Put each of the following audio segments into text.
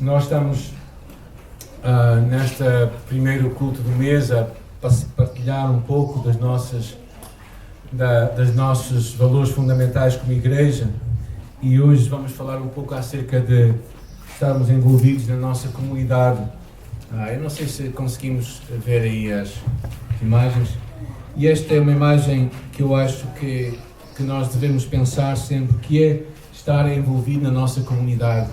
Nós estamos neste primeiro culto do mês a partilhar um pouco dos nossos valores fundamentais como igreja, e hoje vamos falar um pouco acerca de estarmos envolvidos na nossa comunidade. Eu não sei se conseguimos ver aí as imagens, e esta é uma imagem que eu acho que nós devemos pensar sempre, que é estar envolvido na nossa comunidade,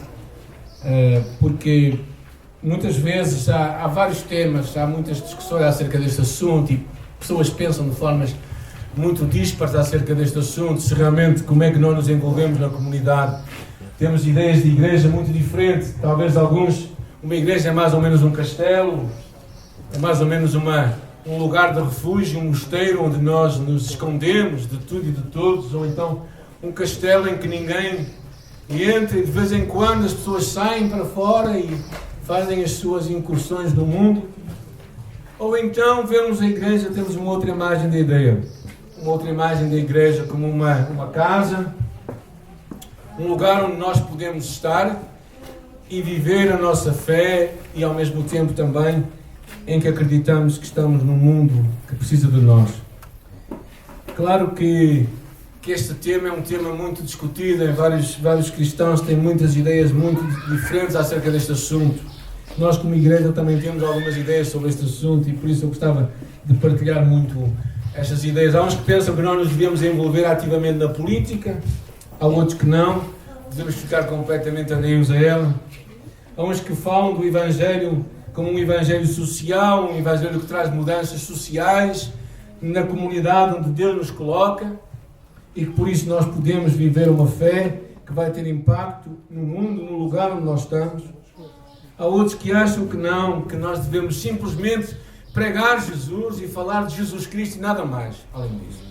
porque muitas vezes há vários temas, há muitas discussões acerca deste assunto e pessoas pensam de formas muito díspares acerca deste assunto, se realmente como é que nós nos envolvemos na comunidade. Temos ideias de igreja muito diferentes, talvez alguns, uma igreja é mais ou menos um castelo, é mais ou menos um lugar de refúgio, um mosteiro onde nós nos escondemos de tudo e de todos, ou então um castelo em que ninguém entra e de vez em quando as pessoas saem para fora e fazem as suas incursões no mundo. Ou então vemos a igreja, temos uma outra imagem da igreja como uma casa, um lugar onde nós podemos estar e viver a nossa fé, e ao mesmo tempo também em que acreditamos que estamos num mundo que precisa de nós. Claro que este tema é um tema muito discutido, vários cristãos têm muitas ideias muito diferentes acerca deste assunto. Nós como igreja também temos algumas ideias sobre este assunto, e por isso eu gostava de partilhar muito estas ideias. Há uns que pensam que nós nos devemos envolver ativamente na política, há outros que não, devemos ficar completamente alheios a ela. Há uns que falam do Evangelho como um Evangelho social, um Evangelho que traz mudanças sociais na comunidade onde Deus nos coloca, e que por isso nós podemos viver uma fé que vai ter impacto no mundo, no lugar onde nós estamos. Há outros que acham que não, que nós devemos simplesmente pregar Jesus e falar de Jesus Cristo e nada mais além disso.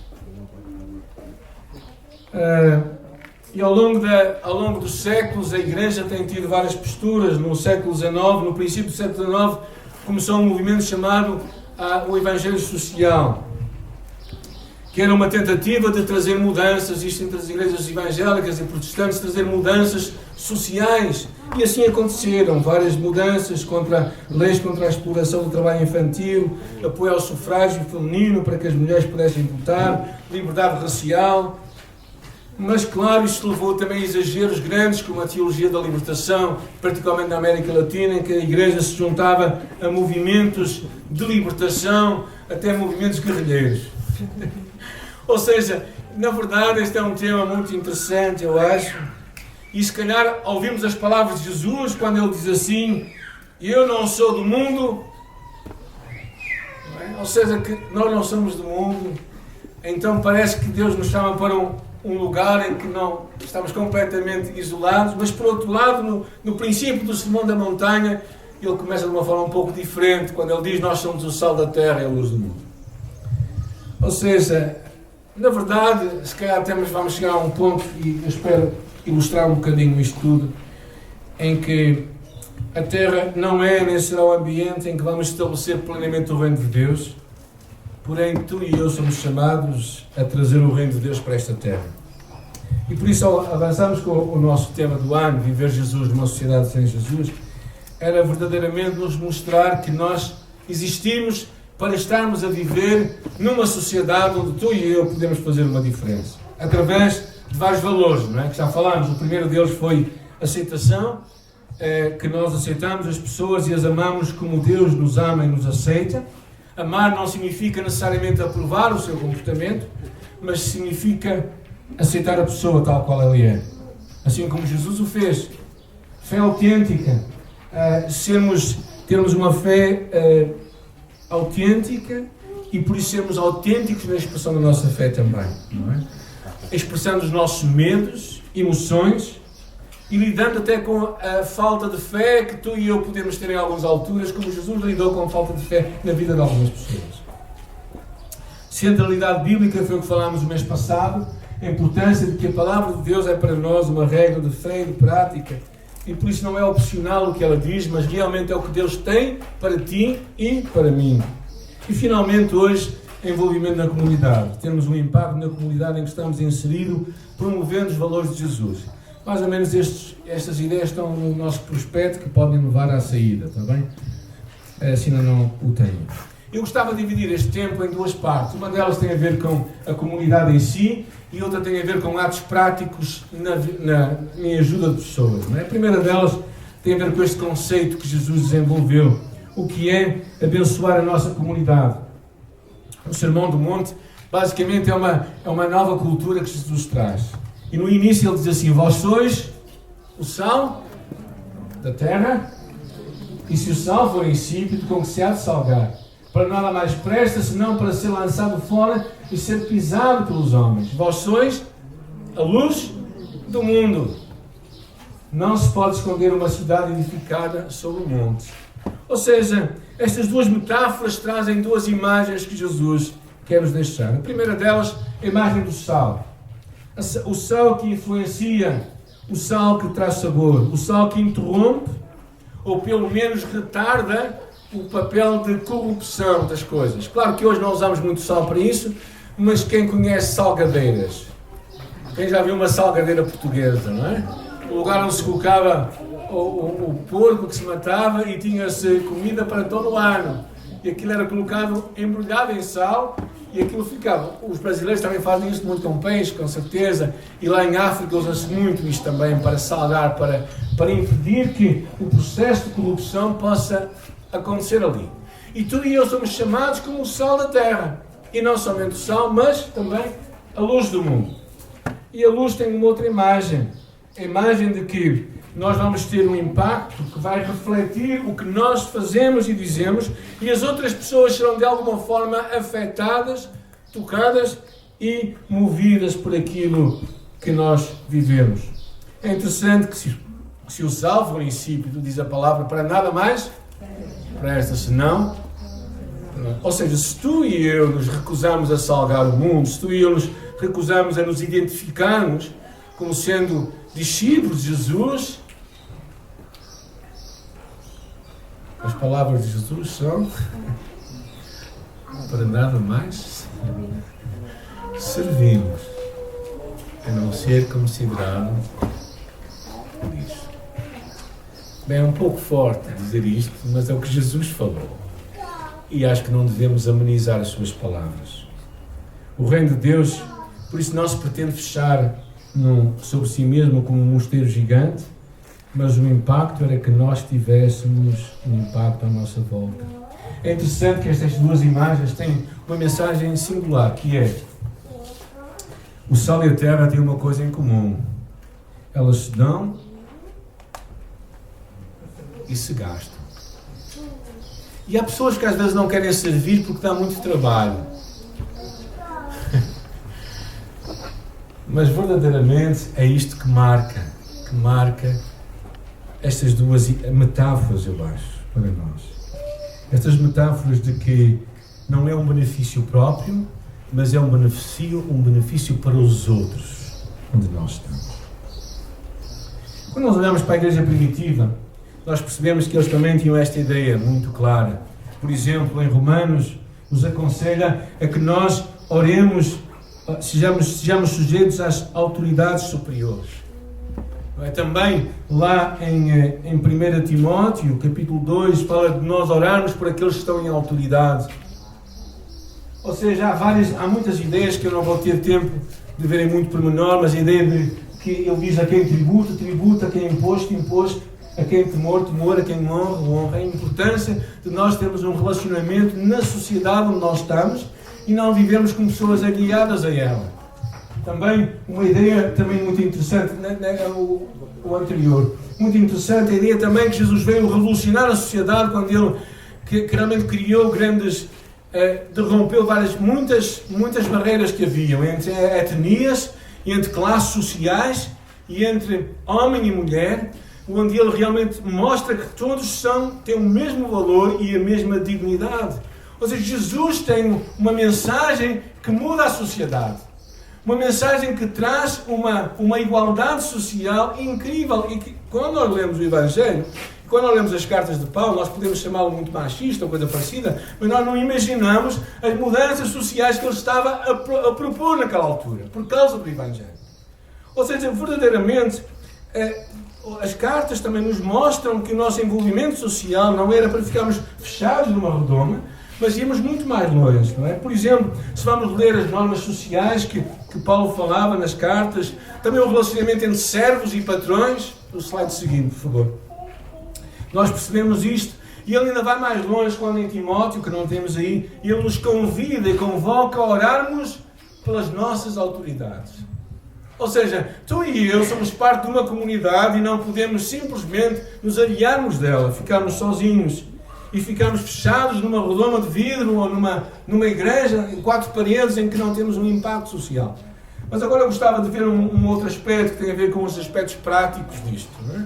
E ao longo dos séculos a Igreja tem tido várias posturas. No século XIX, no princípio do século XIX, começou um movimento chamado o Evangelho Social, que era uma tentativa de trazer mudanças, isto entre as igrejas evangélicas e protestantes, trazer mudanças sociais. E assim aconteceram várias mudanças, leis contra a exploração do trabalho infantil, apoio ao sufrágio feminino para que as mulheres pudessem votar, liberdade racial. Mas claro, isto levou também a exageros grandes, como a teologia da libertação, particularmente na América Latina, em que a Igreja se juntava a movimentos de libertação, até movimentos guerrilheiros. Ou seja, na verdade este é um tema muito interessante, eu acho, e se calhar ouvimos as palavras de Jesus quando ele diz assim: eu não sou do mundo, não é? Ou seja, que nós não somos do mundo, então parece que Deus nos chama para um lugar em que não estamos completamente isolados. Mas por outro lado, no princípio do Sermão da Montanha, ele começa de uma forma um pouco diferente, quando ele diz: nós somos o sal da terra e a luz do mundo. Ou seja, na verdade, se calhar até vamos chegar a um ponto, e eu espero ilustrar um bocadinho isto tudo, em que a terra não é nem será o ambiente em que vamos estabelecer plenamente o reino de Deus, porém tu e eu somos chamados a trazer o reino de Deus para esta terra. E por isso avançamos com o nosso tema do ano, Viver Jesus numa sociedade sem Jesus, era verdadeiramente nos mostrar que nós existimos para estarmos a viver numa sociedade onde tu e eu podemos fazer uma diferença, através de vários valores, não é? Que já falámos. O primeiro deles foi aceitação, que nós aceitamos as pessoas e as amamos como Deus nos ama e nos aceita. Amar não significa necessariamente aprovar o seu comportamento, mas significa aceitar a pessoa tal qual ela é, assim como Jesus o fez. Fé autêntica, termos uma fé autêntica, e por isso sermos autênticos na expressão da nossa fé também, não é? Expressando os nossos medos, emoções, e lidando até com a falta de fé que tu e eu podemos ter em algumas alturas, como Jesus lidou com a falta de fé na vida de algumas pessoas. Centralidade bíblica foi o que falámos no mês passado, a importância de que a palavra de Deus é para nós uma regra de fé e de prática, e por isso não é opcional o que ela diz, mas realmente é o que Deus tem para ti e para mim. E finalmente hoje, envolvimento na comunidade. Temos um impacto na comunidade em que estamos inseridos, promovendo os valores de Jesus. Mais ou menos estas ideias estão no nosso prospecto que podem levar à saída, está bem? Se ainda não o têm. Eu gostava de dividir este tempo em duas partes. Uma delas tem a ver com a comunidade em si e outra tem a ver com atos práticos em ajuda de pessoas. Não é? A primeira delas tem a ver com este conceito que Jesus desenvolveu, o que é abençoar a nossa comunidade. O Sermão do Monte, basicamente, é uma nova cultura que Jesus traz. E no início ele diz assim: vós sois o sal da terra, e se o sal for insípido, com que se há de salgar? Para nada mais presta, senão para ser lançado fora e ser pisado pelos homens. Vós sois a luz do mundo. Não se pode esconder uma cidade edificada sobre o monte. Ou seja, estas duas metáforas trazem duas imagens que Jesus quer nos deixar. A primeira delas, a imagem do sal. O sal que influencia, o sal que traz sabor, o sal que interrompe, ou pelo menos retarda, o papel de corrupção das coisas. Claro que hoje não usamos muito sal para isso, mas quem conhece salgadeiras? Quem já viu uma salgadeira portuguesa, não é? O lugar onde se colocava o porco que se matava e tinha-se comida para todo o ano. E aquilo era colocado embrulhado em sal e aquilo ficava. Os brasileiros também fazem isso muito com peixe, com certeza. E lá em África usa-se muito isto também para salgar, para impedir que o processo de corrupção possa acontecer ali. E tu e eu somos chamados como o sal da terra. E não somente o sal, mas também a luz do mundo. E a luz tem uma outra imagem. A imagem de que nós vamos ter um impacto que vai refletir o que nós fazemos e dizemos, e as outras pessoas serão de alguma forma afetadas, tocadas e movidas por aquilo que nós vivemos. É interessante que se o sal for insípido, diz a palavra, para nada mais presta, senão... Ou seja, se tu e eu nos recusamos a salgar o mundo, se tu e eu nos recusamos a nos identificarmos como sendo discípulos de Jesus, as palavras de Jesus são para nada mais servimos, a não ser considerado lixo. Bem, é um pouco forte dizer isto, mas é o que Jesus falou. E acho que não devemos amenizar as suas palavras. O reino de Deus, por isso não se pretende fechar sobre si mesmo como um mosteiro gigante, mas o impacto era que nós tivéssemos um impacto à nossa volta. É interessante que estas duas imagens têm uma mensagem singular, que é: o sal e a terra têm uma coisa em comum. Elas se dão e se gastam. E há pessoas que às vezes não querem servir porque dá muito trabalho. Mas verdadeiramente é isto que marca estas duas metáforas, eu acho, para nós. Estas metáforas de que não é um benefício próprio, mas é um benefício para os outros, onde nós estamos. Quando nós olhamos para a igreja primitiva, nós percebemos que eles também tinham esta ideia muito clara. Por exemplo, em Romanos, nos aconselha a que nós oremos, sejamos sujeitos às autoridades superiores. Também lá em 1 Timóteo, capítulo 2, fala de nós orarmos por aqueles que estão em autoridade. Ou seja, há muitas ideias que eu não vou ter tempo de ver em muito pormenor, mas a ideia de que ele diz: a quem tributa, tributa, a quem imposto, imposto, a quem temor, temor, a quem honra, honra. A importância de nós termos um relacionamento na sociedade onde nós estamos e não vivemos como pessoas guiadas a ela. Também uma ideia também muito interessante, o anterior, muito interessante, a ideia também que Jesus veio revolucionar a sociedade quando ele que realmente criou derrompeu muitas barreiras que haviam entre etnias, entre classes sociais e entre homem e mulher, onde ele realmente mostra que todos têm o mesmo valor e a mesma dignidade. Ou seja, Jesus tem uma mensagem que muda a sociedade. Uma mensagem que traz uma igualdade social incrível. E que, quando nós lemos o Evangelho, quando nós lemos as cartas de Paulo, nós podemos chamá-lo muito machista ou coisa parecida, mas nós não imaginamos as mudanças sociais que ele estava a propor naquela altura, por causa do Evangelho. Ou seja, verdadeiramente, As cartas também nos mostram que o nosso envolvimento social não era para ficarmos fechados numa redoma, mas íamos muito mais longe, não é? Por exemplo, se vamos ler as normas sociais que Paulo falava nas cartas, também o relacionamento entre servos e patrões, o slide seguinte, por favor. Nós percebemos isto, e ele ainda vai mais longe quando em Timóteo, que não temos aí, ele nos convida e convoca a orarmos pelas nossas autoridades. Ou seja, tu e eu somos parte de uma comunidade e não podemos simplesmente nos aliarmos dela, ficarmos sozinhos e ficarmos fechados numa redoma de vidro ou numa igreja em 4 paredes em que não temos um impacto social. Mas agora eu gostava de ver um outro aspecto que tem a ver com os aspectos práticos disto, não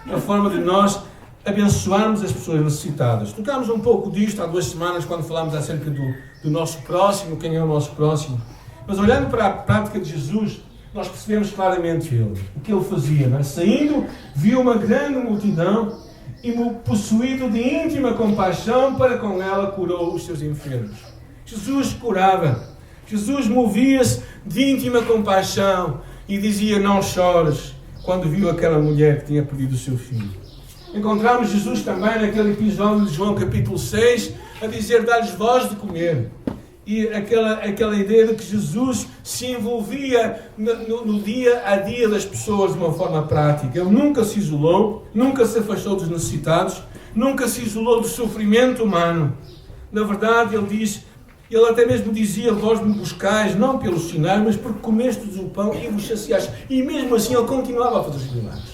é? A forma de nós abençoarmos as pessoas necessitadas. Tocámos um pouco disto há 2 semanas quando falámos acerca do nosso próximo, quem é o nosso próximo. Mas olhando para a prática de Jesus, nós percebemos claramente o que ele fazia, não é? Saindo, viu uma grande multidão e, possuído de íntima compaixão, para com ela curou os seus enfermos. Jesus curava. Jesus movia-se de íntima compaixão e dizia: não chores, quando viu aquela mulher que tinha perdido o seu filho. Encontramos Jesus também naquele episódio de João capítulo 6, a dizer: dá-lhes voz de comer. E aquela ideia de que Jesus se envolvia no dia a dia das pessoas de uma forma prática. Ele nunca se isolou, nunca se afastou dos necessitados, nunca se isolou do sofrimento humano. Na verdade, ele até mesmo dizia: vós me buscais, não pelos sinais, mas porque comestes o pão e vos saciaste. E mesmo assim ele continuava a fazer os milagres.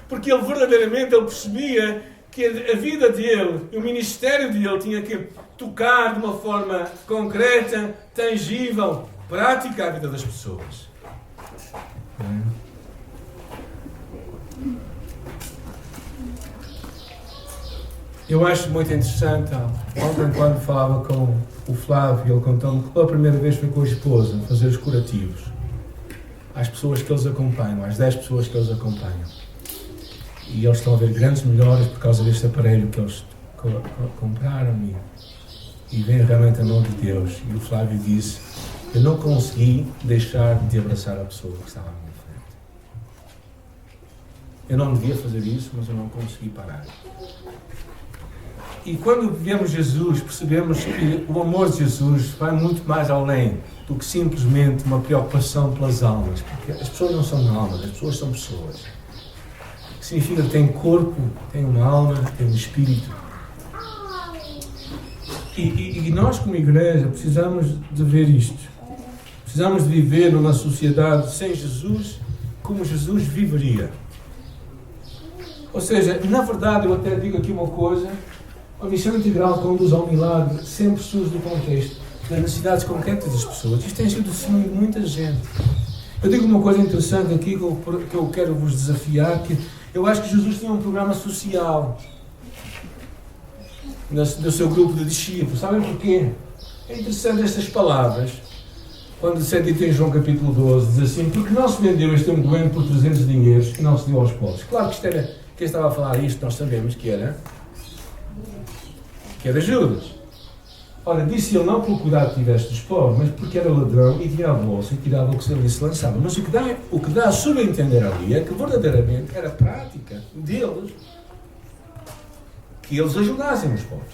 Porque ele verdadeiramente percebia que a vida dele, o ministério dele tinha que tocar de uma forma concreta, tangível, prática a vida das pessoas. Eu acho muito interessante, ontem quando falava com o Flávio, ele contou-me que pela primeira vez foi com a esposa fazer os curativos às pessoas que eles acompanham, às 10 pessoas que eles acompanham. E eles estão a ver grandes melhoras por causa deste aparelho que eles compraram e vem realmente a mão de Deus. E o Flávio disse: eu não consegui deixar de abraçar a pessoa que estava à minha frente. Eu não devia fazer isso, mas eu não consegui parar. E quando vemos Jesus, percebemos que o amor de Jesus vai muito mais além do que simplesmente uma preocupação pelas almas. Porque as pessoas não são almas, as pessoas são pessoas. Significa que tem corpo, tem uma alma, tem um espírito. E nós como igreja precisamos de ver isto. Precisamos de viver numa sociedade sem Jesus como Jesus viveria. Ou seja, na verdade, eu até digo aqui uma coisa: a missão integral conduz ao milagre sempre surge do contexto das necessidades concretas das pessoas. Isto tem sido o testemunho de muita gente. Eu digo uma coisa interessante aqui que eu quero vos desafiar, que eu acho que Jesus tinha um programa social no seu grupo de discípulos. Sabem porquê? É interessante estas palavras, quando se é dito em João capítulo 12, diz assim: porque não se vendeu este ungüento por 300 dinheiros e não se deu aos pobres. Claro que isto era, quem estava a falar isto, nós sabemos que era Judas. Ora, disse ele não pelo cuidado que tiveste dos pobres, mas porque era ladrão e tinha a bolsa e tirava o que ali se lançava. Mas o que dá a subentender ali é que verdadeiramente era prática deles que eles ajudassem os pobres.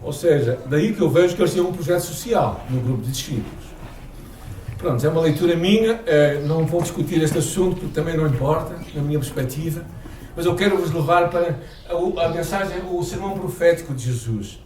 Ou seja, daí que eu vejo que eles tinham um projeto social no grupo de discípulos. Pronto, é uma leitura minha, não vou discutir este assunto porque também não importa, na minha perspectiva, mas eu quero vos levar para a mensagem, o sermão profético de Jesus.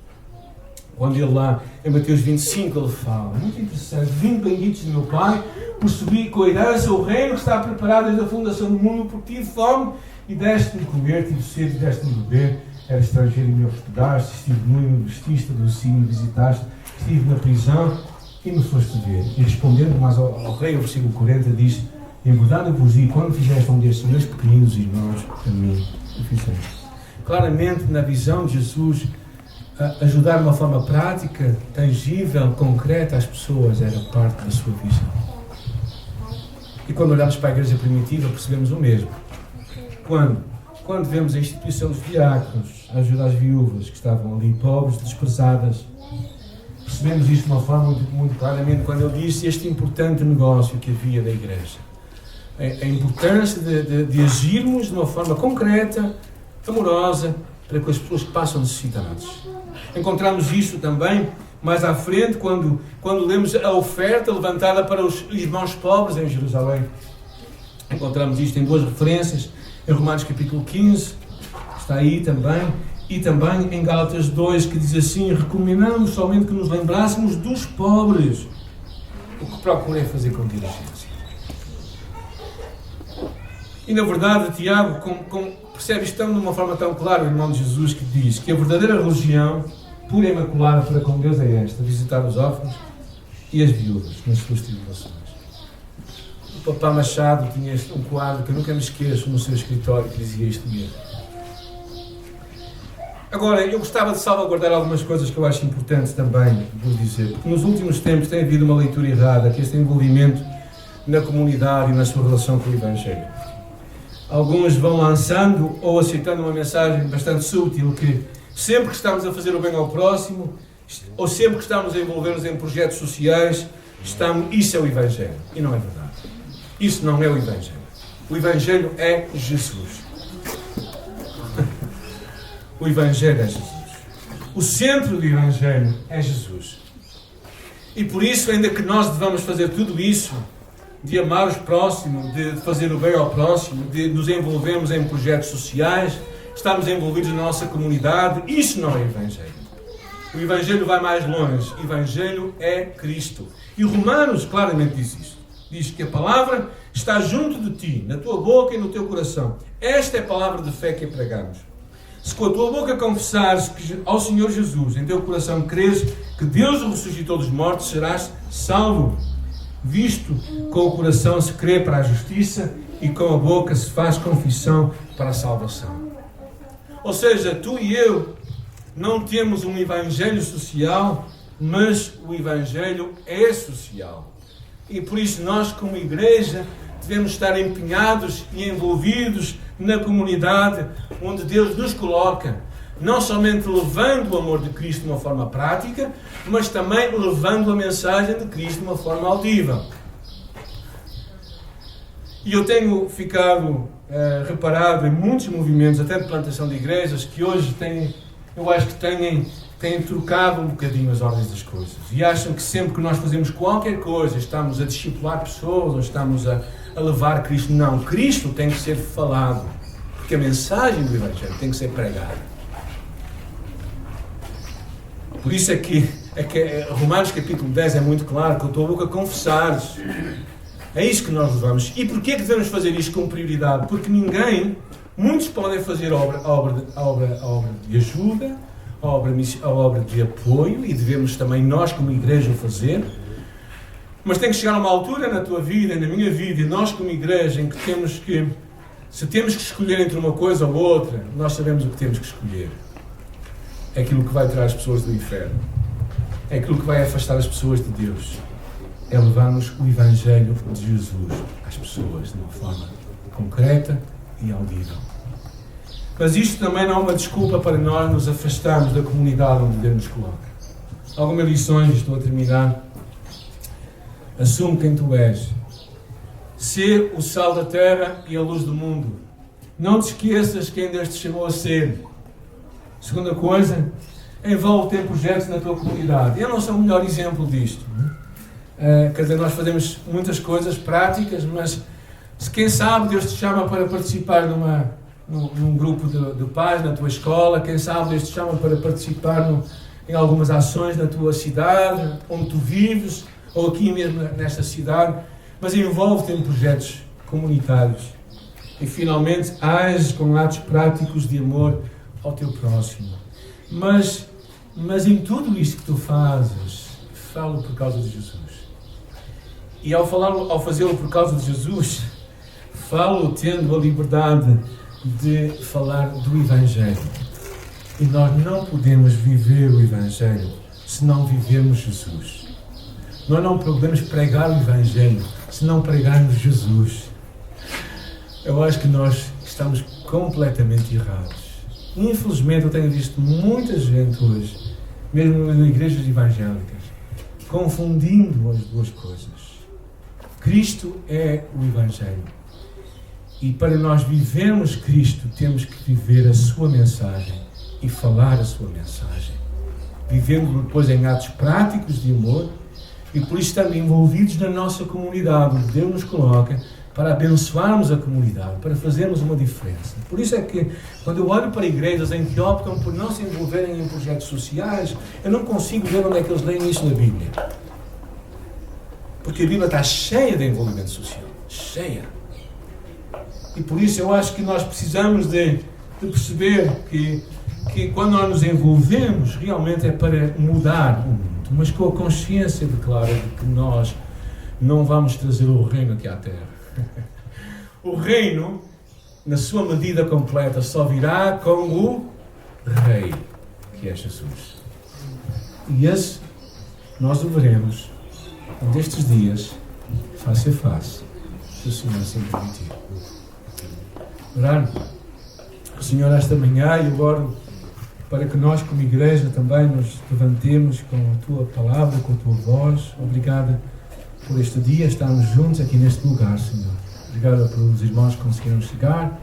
Quando ele lá, em Mateus 25, ele fala, muito interessante: vinde benditos de meu Pai, por subir e cuidar o seu reino que está preparado desde a fundação do mundo, porque tive fome e deste-me comer, tive sede e deste-me beber, era estrangeiro e me hospedaste, estive nu e me vestiste, adoeci e me visitaste, estive na prisão e me foste ver. E respondendo mais ao rei, o versículo 40 diz: em verdade eu vos digo, quando fizeste um destes meus pequeninos irmãos, a mim o fizeste. Claramente, na visão de Jesus, ajudar de uma forma prática, tangível, concreta às pessoas era parte da sua visão. E quando olhamos para a igreja primitiva, percebemos o mesmo. Quando vemos a instituição dos diáconos, a ajudar as viúvas que estavam ali, pobres, desprezadas, percebemos isto de uma forma muito, muito claramente quando ele disse este importante negócio que havia da igreja. a importância de agirmos de uma forma concreta, amorosa, para com as pessoas que passam necessidades. Encontramos isto também mais à frente, quando lemos a oferta levantada para os irmãos pobres em Jerusalém. Encontramos isto em duas referências, em Romanos capítulo 15, está aí também, e também em Gálatas 2, que diz assim: recomendamos somente que nos lembrássemos dos pobres, o que procurei fazer com diligência. E na verdade, Tiago percebe isto de uma forma tão clara, o irmão de Jesus, que diz que a verdadeira religião, pura e imaculada para com Deus, é esta: visitar os órfãos e as viúvas nas suas tribulações. O Papá Machado tinha um quadro que eu nunca me esqueço no seu escritório, que dizia isto mesmo. Agora, eu gostava de salvaguardar algumas coisas que eu acho importantes também vos dizer, porque nos últimos tempos tem havido uma leitura errada, que este envolvimento na comunidade e na sua relação com o Evangelho. Alguns vão lançando ou aceitando uma mensagem bastante sutil, que sempre que estamos a fazer o bem ao próximo, ou sempre que estamos a envolver-nos em projetos sociais, isso é o Evangelho. E não é verdade. Isso não é o Evangelho. O Evangelho é Jesus. O Evangelho é Jesus. O centro do Evangelho é Jesus. E por isso, ainda que nós devamos fazer tudo isso, de amar os próximos, de fazer o bem ao próximo, de nos envolvermos em projetos sociais, estamos envolvidos na nossa comunidade, isso não é Evangelho. O Evangelho vai mais longe. O Evangelho é Cristo. E Romanos claramente diz isso. Diz que a palavra está junto de ti, na tua boca e no teu coração. Esta é a palavra de fé que pregamos. Se com a tua boca confessares ao Senhor Jesus, em teu coração creres que Deus o ressuscitou dos mortos, serás salvo. Visto com o coração se crê para a justiça e com a boca se faz confissão para a salvação. Ou seja, tu e eu não temos um Evangelho social, mas o Evangelho é social. E por isso nós, como igreja, devemos estar empenhados e envolvidos na comunidade onde Deus nos coloca, não somente levando o amor de Cristo de uma forma prática, mas também levando a mensagem de Cristo de uma forma audível. E eu tenho ficado reparado em muitos movimentos, até de plantação de igrejas, que hoje eu acho que têm trocado um bocadinho as ordens das coisas. E acham que sempre que nós fazemos qualquer coisa, estamos a discipular pessoas, ou estamos a levar Cristo. Não, Cristo tem que ser falado, porque a mensagem do Evangelho tem que ser pregada. Por isso é que Romanos capítulo 10 é muito claro, com a tua boca confessares. É isso que nós levamos. E porquê que devemos fazer isto com prioridade? Porque muitos podem fazer a obra de ajuda, a obra de apoio, e devemos também nós como igreja fazer. Mas tem que chegar a uma altura na tua vida, na minha vida, e nós como igreja, em que se temos que escolher entre uma coisa ou outra, nós sabemos o que temos que escolher. É aquilo que vai tirar as pessoas do inferno. É aquilo que vai afastar as pessoas de Deus. É levarmos o Evangelho de Jesus às pessoas de uma forma concreta e audível. Mas isto também não é uma desculpa para nós nos afastarmos da comunidade onde Deus nos coloca. Algumas lições, estou a terminar. Assume quem tu és. Ser o sal da terra e a luz do mundo. Não te esqueças quem Deus te chamou a ser. Segunda coisa, envolve-te em projetos na tua comunidade. Eu não sou o melhor exemplo disto. Quer dizer, nós fazemos muitas coisas práticas, mas se quem sabe Deus te chama para participar num grupo de pais na tua escola, quem sabe Deus te chama para participar em algumas ações na tua cidade, onde tu vives, ou aqui mesmo nesta cidade, mas envolve-te em projetos comunitários. E finalmente, age com atos práticos de amor ao teu próximo. Mas em tudo isto que tu fazes, falo por causa de Jesus. E ao fazê-lo por causa de Jesus, falo tendo a liberdade de falar do Evangelho. E nós não podemos viver o Evangelho se não vivermos Jesus. Nós não podemos pregar o Evangelho se não pregarmos Jesus. Eu acho que nós estamos completamente errados. Infelizmente, eu tenho visto muita gente hoje, mesmo em igrejas evangélicas, confundindo as duas coisas. Cristo é o Evangelho. E para nós vivermos Cristo, temos que viver a sua mensagem e falar a sua mensagem. Vivendo depois em atos práticos de amor e por isso estamos envolvidos na nossa comunidade, onde Deus nos coloca para abençoarmos a comunidade, para fazermos uma diferença. Por isso é que, quando eu olho para igrejas em que optam por não se envolverem em projetos sociais, eu não consigo ver onde é que eles leem isso na Bíblia. Porque a Bíblia está cheia de envolvimento social. Cheia. E por isso eu acho que nós precisamos de perceber que quando nós nos envolvemos, realmente é para mudar o mundo, mas com a consciência de clara de que nós não vamos trazer o reino aqui à Terra. O reino, na sua medida completa, só virá com o Rei, que é Jesus. E esse nós o veremos um destes dias, face a face, se o Senhor assim permitir. Orar, o Senhor, esta manhã, e eu oro para que nós, como igreja, também nos levantemos com a Tua palavra, com a Tua voz. Obrigada por este dia, estarmos juntos aqui neste lugar, Senhor. Obrigada pelos irmãos que conseguiram chegar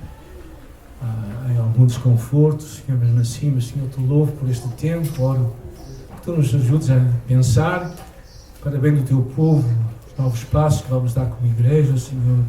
em algum desconforto, Senhor, mesmo assim, mas, Senhor, Te louvo por este tempo. Oro que Tu nos ajudes a pensar para bem do Teu povo, os novos passos que vamos dar como igreja, Senhor.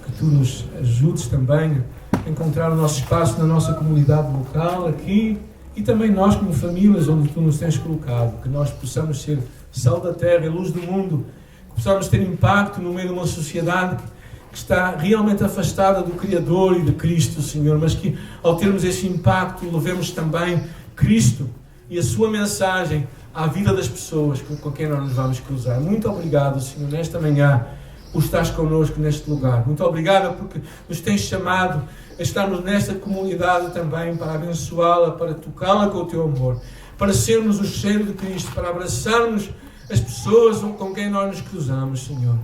Que Tu nos ajudes também a encontrar o nosso espaço na nossa comunidade local, aqui, e também nós como famílias onde Tu nos tens colocado. Que nós possamos ser sal da terra e luz do mundo, que possamos ter impacto no meio de uma sociedade que está realmente afastada do Criador e de Cristo, Senhor, mas que ao termos esse impacto levemos também Cristo e a sua mensagem à vida das pessoas com quem nós nos vamos cruzar. Muito obrigado, Senhor, nesta manhã, por estares connosco neste lugar. Muito obrigado porque nos tens chamado a estarmos nesta comunidade também para abençoá-la, para tocá-la com o Teu amor, para sermos o cheiro de Cristo, para abraçarmos as pessoas com quem nós nos cruzamos, Senhor.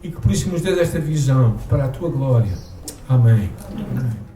E que por isso nos dês esta visão para a Tua glória. Amém. Amém.